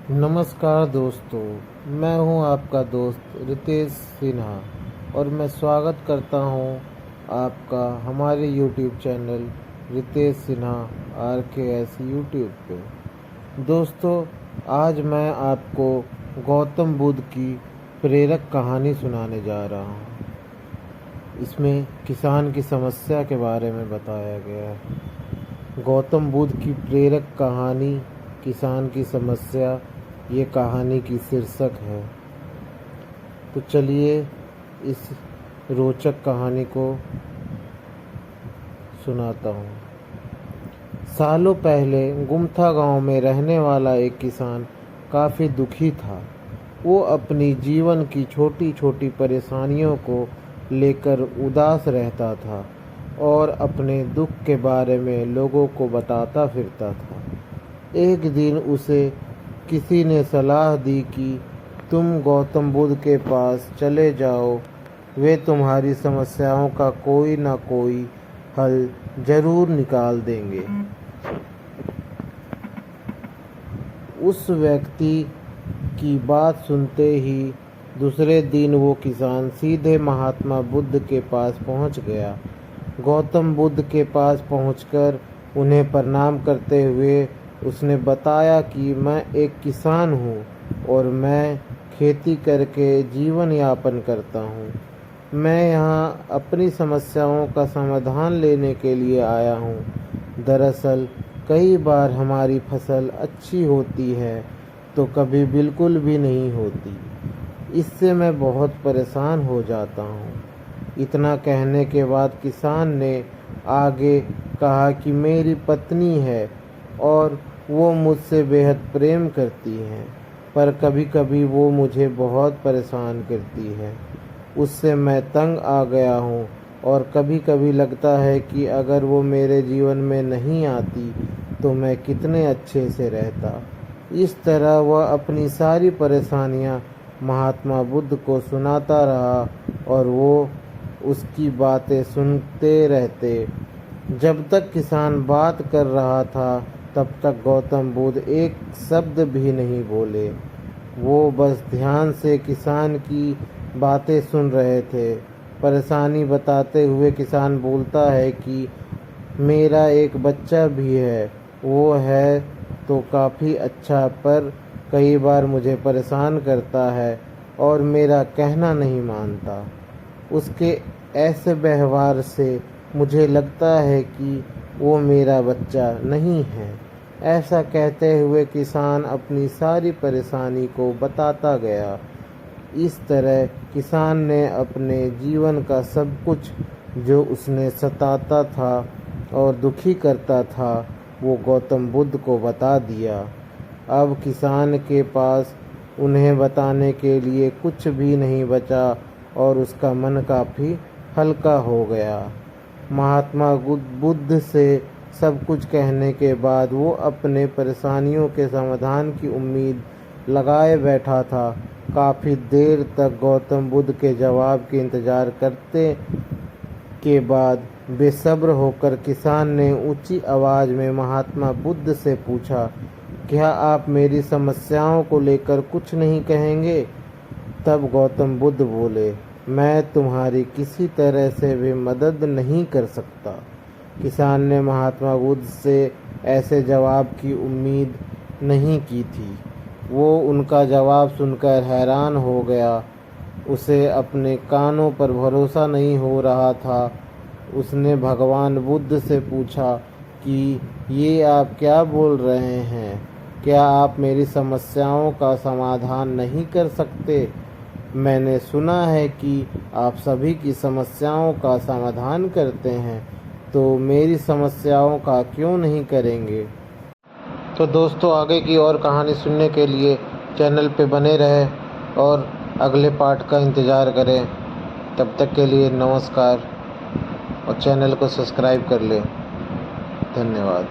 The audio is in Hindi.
नमस्कार दोस्तों, मैं हूं आपका दोस्त रितेश सिन्हा और मैं स्वागत करता हूं आपका हमारे YouTube channel Ritesh Sinha RKS YouTube पे। दोस्तों, आज मैं आपको गौतम बुद्ध की प्रेरक कहानी सुनाने जा रहा हूं। इसमें किसान की समस्या के बारे में बताया गया है। गौतम बुद्ध की प्रेरक कहानी किसान की समस्या, ये कहानी की शीर्षक है। तो चलिए इस रोचक कहानी को सुनाता हूँ। सालों पहले गुमथा गांव में रहने वाला एक किसान काफ़ी दुखी था। वो अपनी जीवन की छोटी छोटी परेशानियों को लेकर उदास रहता था और अपने दुख के बारे में लोगों को बताता फिरता था। एक दिन उसे किसी ने सलाह दी कि तुम गौतम बुद्ध के पास चले जाओ, वे तुम्हारी समस्याओं का कोई ना कोई हल जरूर निकाल देंगे। उस व्यक्ति की बात सुनते ही दूसरे दिन वो किसान सीधे महात्मा बुद्ध के पास पहुंच गया। गौतम बुद्ध के पास पहुंचकर उन्हें प्रणाम करते हुए उसने बताया कि मैं एक किसान हूँ और मैं खेती करके जीवन यापन करता हूँ। मैं यहाँ अपनी समस्याओं का समाधान लेने के लिए आया हूँ। दरअसल कई बार हमारी फसल अच्छी होती है तो कभी बिल्कुल भी नहीं होती। इससे मैं बहुत परेशान हो जाता हूँ। इतना कहने के बाद किसान ने आगे कहा कि मेरी पत्नी है और वो मुझसे बेहद प्रेम करती हैं, पर कभी कभी वो मुझे बहुत परेशान करती है। उससे मैं तंग आ गया हूँ और कभी कभी लगता है कि अगर वो मेरे जीवन में नहीं आती तो मैं कितने अच्छे से रहता। इस तरह वह अपनी सारी परेशानियाँ महात्मा बुद्ध को सुनाता रहा और वो उसकी बातें सुनते रहते। जब तक किसान बात कर रहा था तब तक गौतम बुद्ध एक शब्द भी नहीं बोले। वो बस ध्यान से किसान की बातें सुन रहे थे। परेशानी बताते हुए किसान बोलता है कि मेरा एक बच्चा भी है, वो है तो काफ़ी अच्छा, पर कई बार मुझे परेशान करता है और मेरा कहना नहीं मानता। उसके ऐसे व्यवहार से मुझे लगता है कि वो मेरा बच्चा नहीं है। ऐसा कहते हुए किसान अपनी सारी परेशानी को बताता गया। इस तरह किसान ने अपने जीवन का सब कुछ जो उसने सताता था और दुखी करता था वो गौतम बुद्ध को बता दिया। अब किसान के पास उन्हें बताने के लिए कुछ भी नहीं बचा और उसका मन काफ़ी हल्का हो गया। महात्मा बुद्ध से सब कुछ कहने के बाद वो अपने परेशानियों के समाधान की उम्मीद लगाए बैठा था। काफ़ी देर तक गौतम बुद्ध के जवाब के इंतज़ार करते के बाद बेसब्र होकर किसान ने ऊंची आवाज़ में महात्मा बुद्ध से पूछा, क्या आप मेरी समस्याओं को लेकर कुछ नहीं कहेंगे? तब गौतम बुद्ध बोले, मैं तुम्हारी किसी तरह से भी मदद नहीं कर सकता। किसान ने महात्मा बुद्ध से ऐसे जवाब की उम्मीद नहीं की थी। वो उनका जवाब सुनकर हैरान हो गया। उसे अपने कानों पर भरोसा नहीं हो रहा था। उसने भगवान बुद्ध से पूछा कि ये आप क्या बोल रहे हैं? क्या आप मेरी समस्याओं का समाधान नहीं कर सकते? मैंने सुना है कि आप सभी की समस्याओं का समाधान करते हैं, तो मेरी समस्याओं का क्यों नहीं करेंगे? तो दोस्तों, आगे की और कहानी सुनने के लिए चैनल पे बने रहें और अगले पार्ट का इंतज़ार करें। तब तक के लिए नमस्कार और चैनल को सब्सक्राइब कर लें। धन्यवाद।